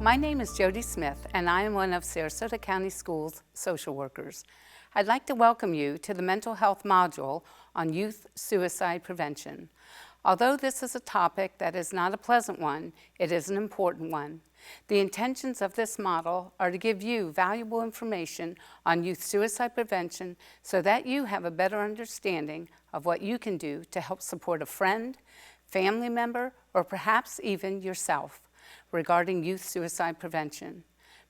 My name is Jody Smith, and I am one of Sarasota County Schools' social workers. I'd like to welcome you to the mental health module on youth suicide prevention. Although this is a topic that is not a pleasant one, it is an important one. The intentions of this model are to give you valuable information on youth suicide prevention so that you have a better understanding of what you can do to help support a friend, family member, or perhaps even yourself regarding youth suicide prevention.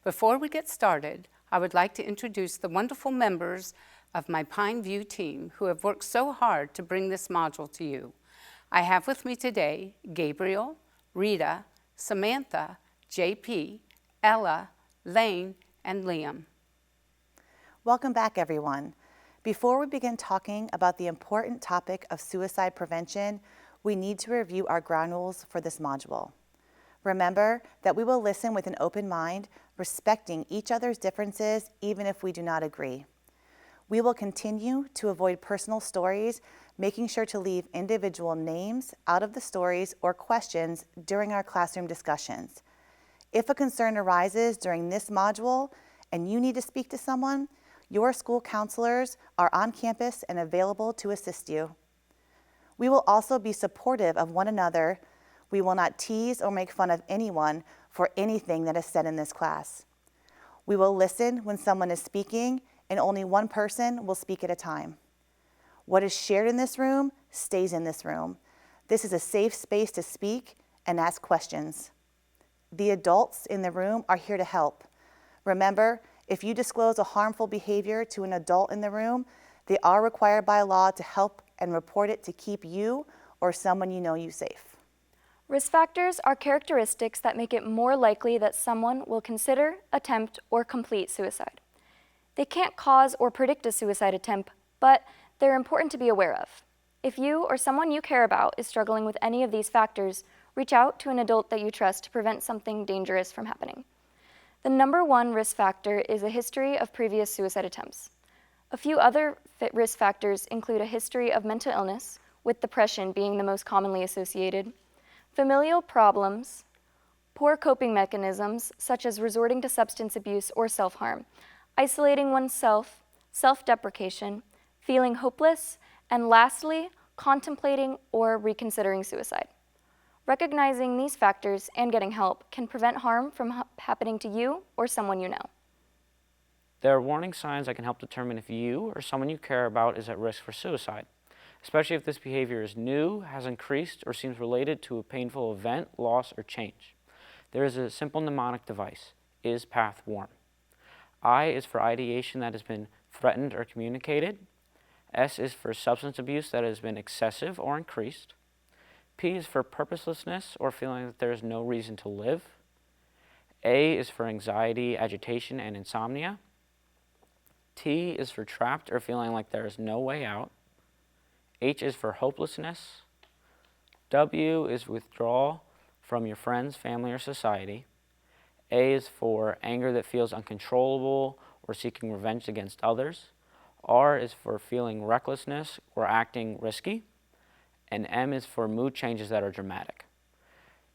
Before we get started, I would like to introduce the wonderful members of my Pine View team who have worked so hard to bring this module to you. I have with me today Gabriel, Rita, Samantha, JP, Ella, Lane, and Liam. Welcome back, everyone. Before we begin talking about the important topic of suicide prevention, we need to review our ground rules for this module. Remember that we will listen with an open mind, respecting each other's differences even if we do not agree. We will continue to avoid personal stories, making sure to leave individual names out of the stories or questions during our classroom discussions. If a concern arises during this module and you need to speak to someone, your school counselors are on campus and available to assist you. We will also be supportive of one another. We will not tease or make fun of anyone for anything that is said in this class. We will listen when someone is speaking, and only one person will speak at a time. What is shared in this room stays in this room. This is a safe space to speak and ask questions. The adults in the room are here to help. Remember, if you disclose a harmful behavior to an adult in the room, they are required by law to help and report it to keep you or someone you know safe. Risk factors are characteristics that make it more likely that someone will consider, attempt, or complete suicide. They can't cause or predict a suicide attempt, but they're important to be aware of. If you or someone you care about is struggling with any of these factors, reach out to an adult that you trust to prevent something dangerous from happening. The number one risk factor is a history of previous suicide attempts. A few other risk factors include a history of mental illness, with depression being the most commonly associated, familial problems, poor coping mechanisms such as resorting to substance abuse or self-harm, isolating oneself, self-deprecation, feeling hopeless, and lastly, contemplating or reconsidering suicide. Recognizing these factors and getting help can prevent harm from happening to you or someone you know. There are warning signs that can help determine if you or someone you care about is at risk for suicide, especially if this behavior is new, has increased, or seems related to a painful event, loss, or change. There is a simple mnemonic device: is path warm? I is for ideation that has been threatened or communicated. S is for substance abuse that has been excessive or increased. P is for purposelessness or feeling that there is no reason to live. A is for anxiety, agitation, and insomnia. T is for trapped or feeling like there is no way out. H is for hopelessness. W is withdrawal from your friends, family, or society. A is for anger that feels uncontrollable or seeking revenge against others. R is for feeling recklessness or acting risky. And M is for mood changes that are dramatic.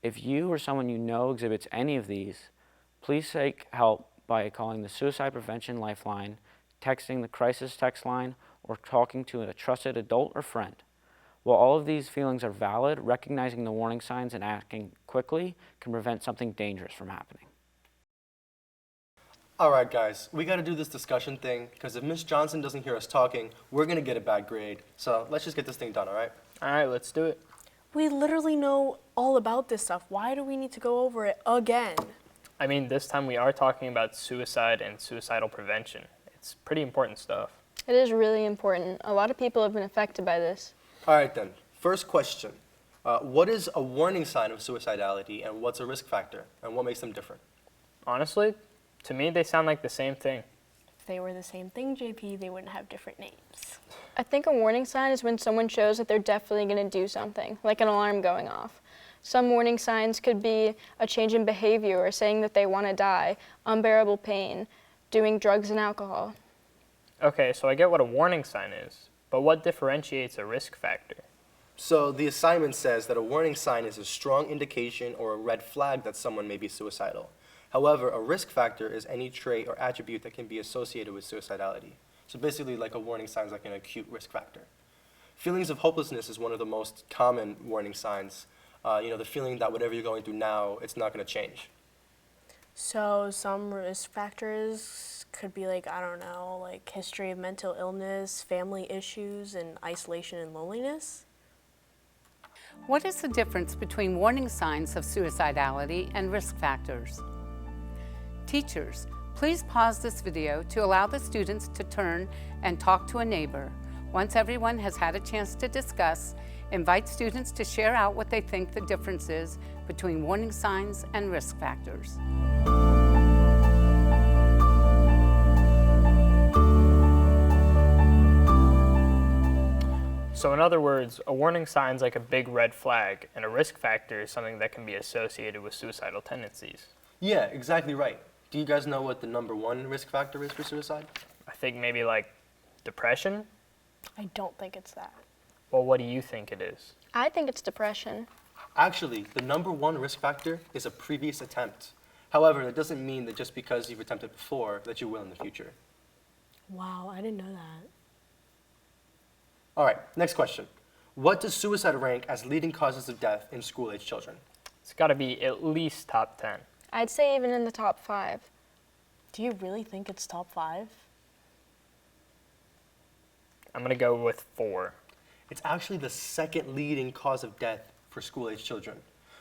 If you or someone you know exhibits any of these, please seek help by calling the Suicide Prevention Lifeline, texting the crisis text line, or talking to a trusted adult or friend. While all of these feelings are valid, recognizing the warning signs and acting quickly can prevent something dangerous from happening. All right, guys, we got to do this discussion thing because if Miss Johnson doesn't hear us talking, we're going to get a bad grade. So let's just get this thing done, all right? All right, let's do it. We literally know all about this stuff. Why do we need to go over it again? I mean, this time we are talking about suicide and suicidal prevention. It's pretty important stuff. It is really important. A lot of people have been affected by this. All right, then. First question. What is a warning sign of suicidality, and what's a risk factor, and what makes them different? Honestly, to me, they sound like the same thing. If they were the same thing, JP, they wouldn't have different names. I think a warning sign is when someone shows that they're definitely going to do something, like an alarm going off. Some warning signs could be a change in behavior or saying that they want to die, unbearable pain, doing drugs and alcohol. Okay, so I get what a warning sign is, but what differentiates a risk factor? So the assignment says that a warning sign is a strong indication or a red flag that someone may be suicidal. However, a risk factor is any trait or attribute that can be associated with suicidality. So basically, like a warning sign is like an acute risk factor. Feelings of hopelessness is one of the most common warning signs. The feeling that whatever you're going through now, it's not going to change. So some risk factors could be like, I don't know, like history of mental illness, family issues, and isolation and loneliness. What is the difference between warning signs of suicidality and risk factors? Teachers, please pause this video to allow the students to turn and talk to a neighbor. Once everyone has had a chance to discuss, invite students to share out what they think the difference is between warning signs and risk factors. So in other words, a warning sign is like a big red flag, and a risk factor is something that can be associated with suicidal tendencies. Yeah, exactly right. Do you guys know what the number one risk factor is for suicide? I think maybe like depression? I don't think it's that. Well, what do you think it is? I think it's depression. Actually, the number one risk factor is a previous attempt. However, that doesn't mean that just because you've attempted before that you will in the future. Wow, I didn't know that. All right, next question. What does suicide rank as leading causes of death in school-age children? It's got to be at least top 10. I'd say even in the top 5. Do you really think it's top 5? I'm going to go with 4. It's actually the second leading cause of death for school-age children.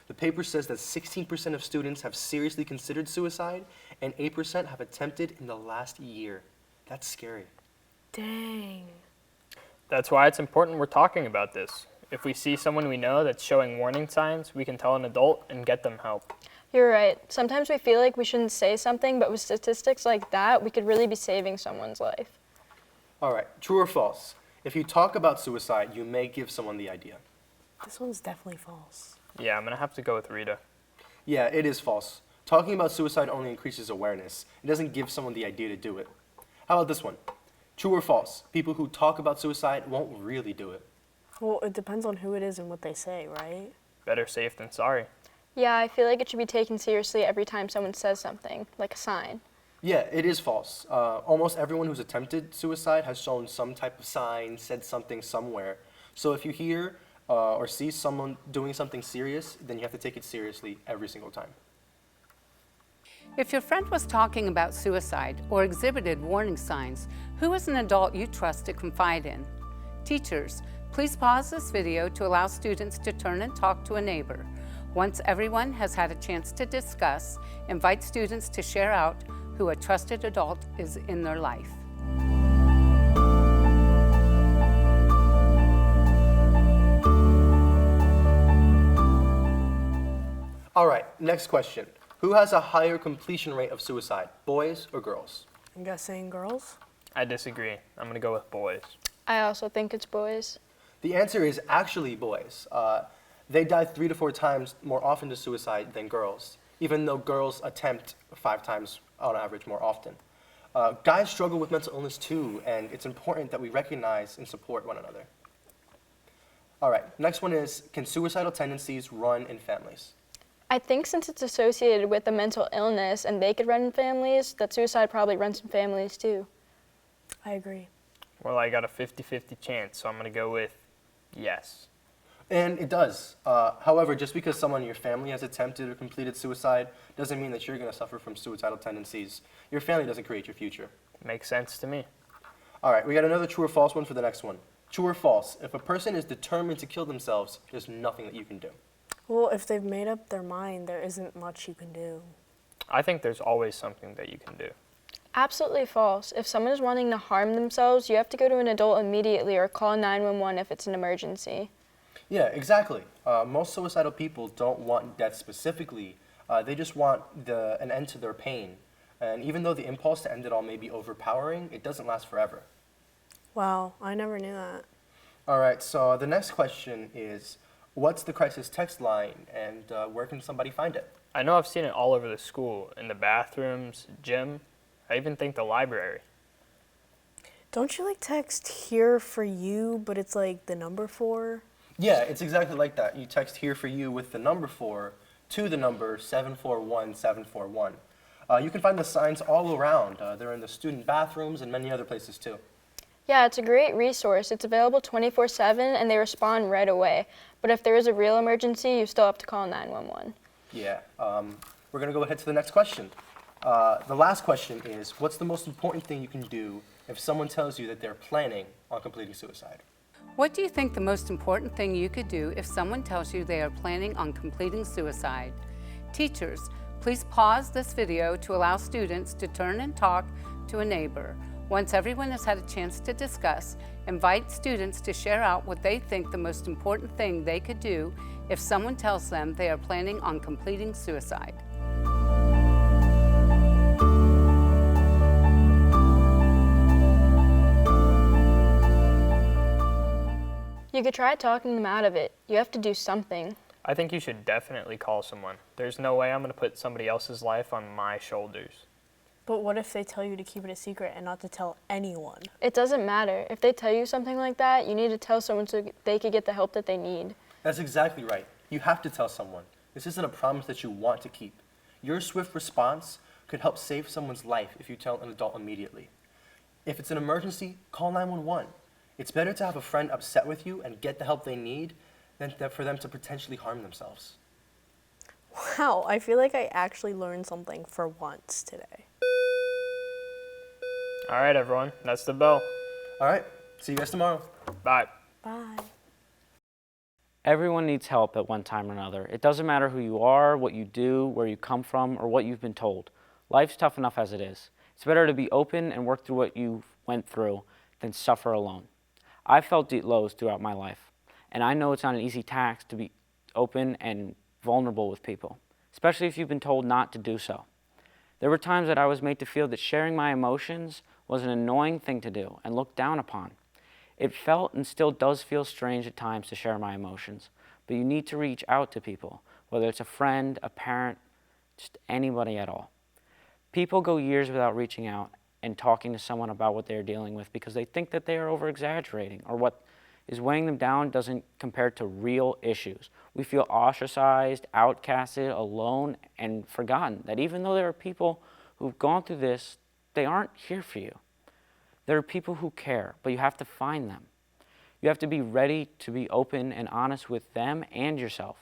The paper says that 16% of students have seriously considered suicide and 8% have attempted in the last year. That's scary. Dang. That's why it's important we're talking about this. If we see someone we know that's showing warning signs, we can tell an adult and get them help. You're right. Sometimes we feel like we shouldn't say something, but with statistics like that, we could really be saving someone's life. All right, true or false? If you talk about suicide, you may give someone the idea. This one's definitely false. Yeah, I'm going to have to go with Rita. Yeah, it is false. Talking about suicide only increases awareness. It doesn't give someone the idea to do it. How about this one? True or false? People who talk about suicide won't really do it. Well, it depends on who it is and what they say, right? Better safe than sorry. Yeah, I feel like it should be taken seriously every time someone says something, like a sign. Yeah, it is false. Almost everyone who's attempted suicide has shown some type of sign, said something somewhere. So if you hear or see someone doing something serious, then you have to take it seriously every single time. If your friend was talking about suicide or exhibited warning signs, who is an adult you trust to confide in? Teachers, please pause this video to allow students to turn and talk to a neighbor. Once everyone has had a chance to discuss, invite students to share out who a trusted adult is in their life. All right, next question. Who has a higher completion rate of suicide, boys or girls? I'm guessing girls. I disagree. I'm going to go with boys. I also think it's boys. The answer is actually boys. They die 3 to 4 times more often to suicide than girls, even though girls attempt 5 times on average more often. Guys struggle with mental illness too, and it's important that we recognize and support one another. All right, next one is, can suicidal tendencies run in families? I think since it's associated with a mental illness and they could run in families, that suicide probably runs in families too. I agree. Well, I got a 50-50 chance, so I'm going to go with yes. And it does. However, just because someone in your family has attempted or completed suicide doesn't mean that you're going to suffer from suicidal tendencies. Your family doesn't create your future. Makes sense to me. All right, we got another true or false one for the next one. True or false, if a person is determined to kill themselves, there's nothing that you can do. Well, if they've made up their mind, there isn't much you can do. I think there's always something that you can do. Absolutely false. If someone is wanting to harm themselves, you have to go to an adult immediately or call 911 if it's an emergency. Yeah, exactly. Most suicidal people don't want death specifically. They just want an end to their pain. And even though the impulse to end it all may be overpowering, it doesn't last forever. Wow, I never knew that. All right, so the next question is, what's the crisis text line and where can somebody find it? I know I've seen it all over the school, in the bathrooms, gym, I even think the library. Don't you like text here for you, but it's like the number 4? Yeah, it's exactly like that. You text here for you with the number 4 to the number 741741. You can find the signs all around. They're in the student bathrooms and many other places too. Yeah, it's a great resource. It's available 24/7 and they respond right away. But if there is a real emergency, you still have to call 911. Yeah. We're going to go ahead to the next question. The last question is, what's the most important thing you can do if someone tells you that they're planning on completing suicide? What do you think the most important thing you could do if someone tells you they are planning on completing suicide? Teachers, please pause this video to allow students to turn and talk to a neighbor. Once everyone has had a chance to discuss, invite students to share out what they think the most important thing they could do if someone tells them they are planning on completing suicide. You could try talking them out of it. You have to do something. I think you should definitely call someone. There's no way I'm going to put somebody else's life on my shoulders. But what if they tell you to keep it a secret and not to tell anyone? It doesn't matter. If they tell you something like that, you need to tell someone so they could get the help that they need. That's exactly right. You have to tell someone. This isn't a promise that you want to keep. Your swift response could help save someone's life if you tell an adult immediately. If it's an emergency, call 911. It's better to have a friend upset with you and get the help they need than for them to potentially harm themselves. Wow, I feel like I actually learned something for once today. All right, everyone, that's the bell. All right, see you guys tomorrow. Bye. Bye. Everyone needs help at one time or another. It doesn't matter who you are, what you do, where you come from, or what you've been told. Life's tough enough as it is. It's better to be open and work through what you went through than suffer alone. I've felt deep lows throughout my life, and I know it's not an easy task to be open and vulnerable with people, especially if you've been told not to do so. There were times that I was made to feel that sharing my emotions was an annoying thing to do and looked down upon. It felt and still does feel strange at times to share my emotions, but you need to reach out to people, whether it's a friend, a parent, just anybody at all. People go years without reaching out and talking to someone about what they're dealing with because they think that they are over-exaggerating or what is weighing them down doesn't compare to real issues. We feel ostracized, outcasted, alone, and forgotten that even though there are people who've gone through this, they aren't here for you. There are people who care, but you have to find them. You have to be ready to be open and honest with them and yourself.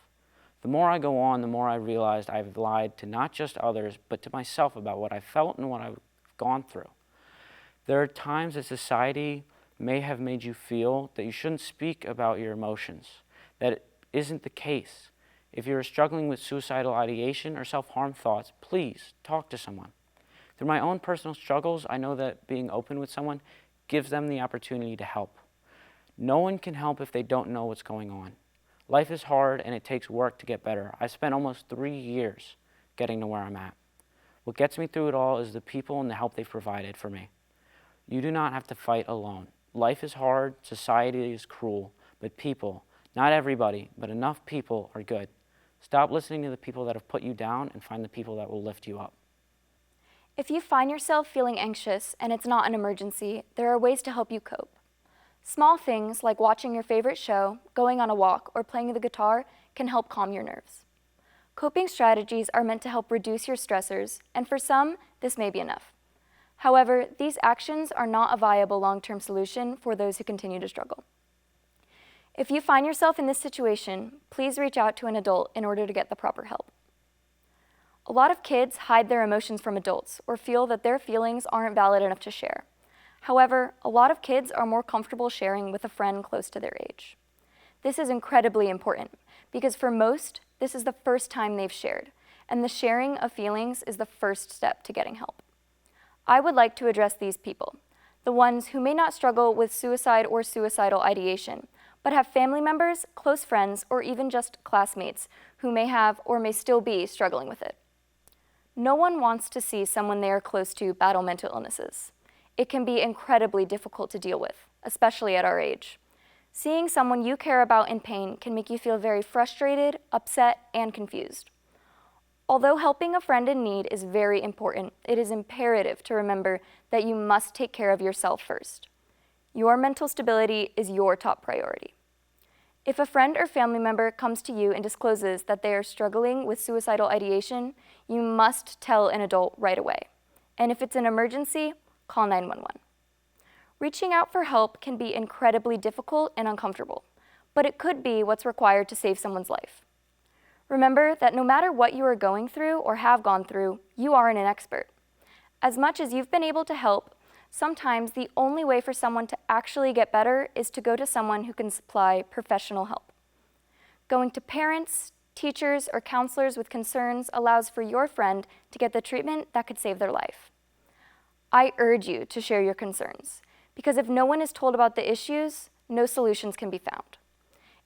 The more I go on, the more I realized I've lied to not just others, but to myself about what I felt and what I've gone through. There are times that society may have made you feel that you shouldn't speak about your emotions, that it isn't the case. If you're struggling with suicidal ideation or self-harm thoughts, please talk to someone. Through my own personal struggles, I know that being open with someone gives them the opportunity to help. No one can help if they don't know what's going on. Life is hard and it takes work to get better. I spent almost 3 years getting to where I'm at. What gets me through it all is the people and the help they've provided for me. You do not have to fight alone. Life is hard, society is cruel, but people, not everybody, but enough people are good. Stop listening to the people that have put you down and find the people that will lift you up. If you find yourself feeling anxious and it's not an emergency, there are ways to help you cope. Small things like watching your favorite show, going on a walk, or playing the guitar can help calm your nerves. Coping strategies are meant to help reduce your stressors, and for some, this may be enough. However, these actions are not a viable long-term solution for those who continue to struggle. If you find yourself in this situation, please reach out to an adult in order to get the proper help. A lot of kids hide their emotions from adults or feel that their feelings aren't valid enough to share. However, a lot of kids are more comfortable sharing with a friend close to their age. This is incredibly important because for most, this is the first time they've shared, and the sharing of feelings is the first step to getting help. I would like to address these people, the ones who may not struggle with suicide or suicidal ideation, but have family members, close friends, or even just classmates who may have or may still be struggling with it. No one wants to see someone they are close to battle mental illnesses. It can be incredibly difficult to deal with, especially at our age. Seeing someone you care about in pain can make you feel very frustrated, upset, and confused. Although helping a friend in need is very important, it is imperative to remember that you must take care of yourself first. Your mental stability is your top priority. If a friend or family member comes to you and discloses that they are struggling with suicidal ideation, you must tell an adult right away. And if it's an emergency, call 911. Reaching out for help can be incredibly difficult and uncomfortable, but it could be what's required to save someone's life. Remember that no matter what you are going through or have gone through, you aren't an expert. As much as you've been able to help, sometimes the only way for someone to actually get better is to go to someone who can supply professional help. Going to parents, teachers, or counselors with concerns allows for your friend to get the treatment that could save their life. I urge you to share your concerns, because if no one is told about the issues, no solutions can be found.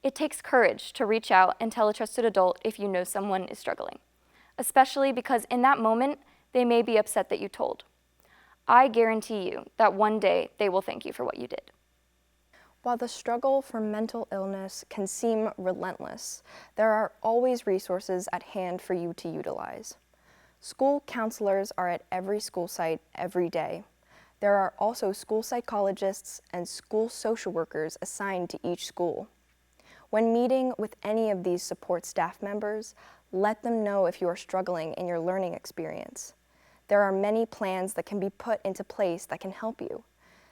It takes courage to reach out and tell a trusted adult if you know someone is struggling, especially because in that moment, they may be upset that you told. I guarantee you that one day they will thank you for what you did. While the struggle for mental illness can seem relentless, there are always resources at hand for you to utilize. School counselors are at every school site every day. There are also school psychologists and school social workers assigned to each school. When meeting with any of these support staff members, let them know if you are struggling in your learning experience. There are many plans that can be put into place that can help you.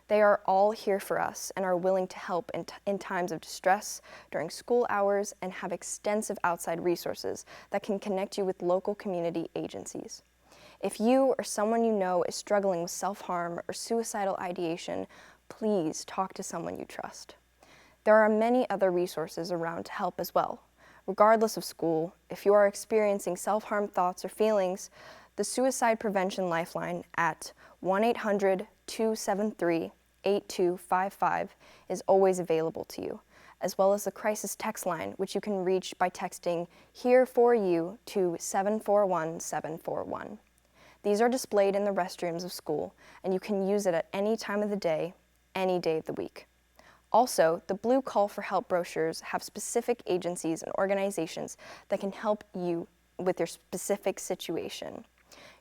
They are all here for us and are willing to help in times of distress, during school hours, and have extensive outside resources that can connect you with local community agencies. If you or someone you know is struggling with self-harm or suicidal ideation, please talk to someone you trust. There are many other resources around to help as well. Regardless of school, if you are experiencing self-harm thoughts or feelings, the Suicide Prevention Lifeline at 1-800-273-8255 is always available to you, as well as the crisis text line, which you can reach by texting "Here for You" to 741-741. These are displayed in the restrooms of school, and you can use it at any time of the day, any day of the week. Also, the Blue Call for Help brochures have specific agencies and organizations that can help you with your specific situation.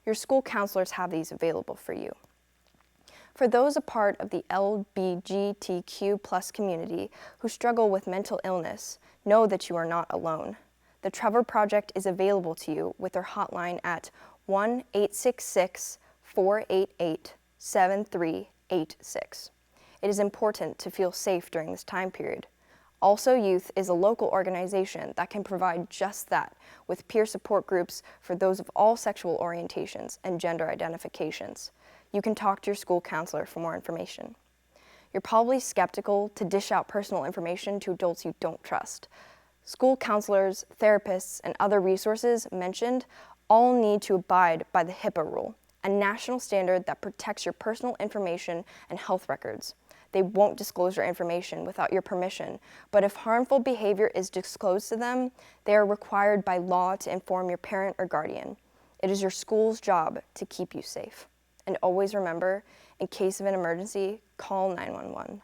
Your school counselors have these available for you. For those a part of the LGBTQ+ community who struggle with mental illness, know that you are not alone. The Trevor Project is available to you with their hotline at 1-866-488-7386. It is important to feel safe during this time period. Also Youth is a local organization that can provide just that, with peer support groups for those of all sexual orientations and gender identifications. You can talk to your school counselor for more information. You're probably skeptical to dish out personal information to adults you don't trust. School counselors, therapists, and other resources mentioned all need to abide by the HIPAA rule, a national standard that protects your personal information and health records. They won't disclose your information without your permission, but if harmful behavior is disclosed to them, they are required by law to inform your parent or guardian. It is your school's job to keep you safe. And always remember, in case of an emergency, call 911.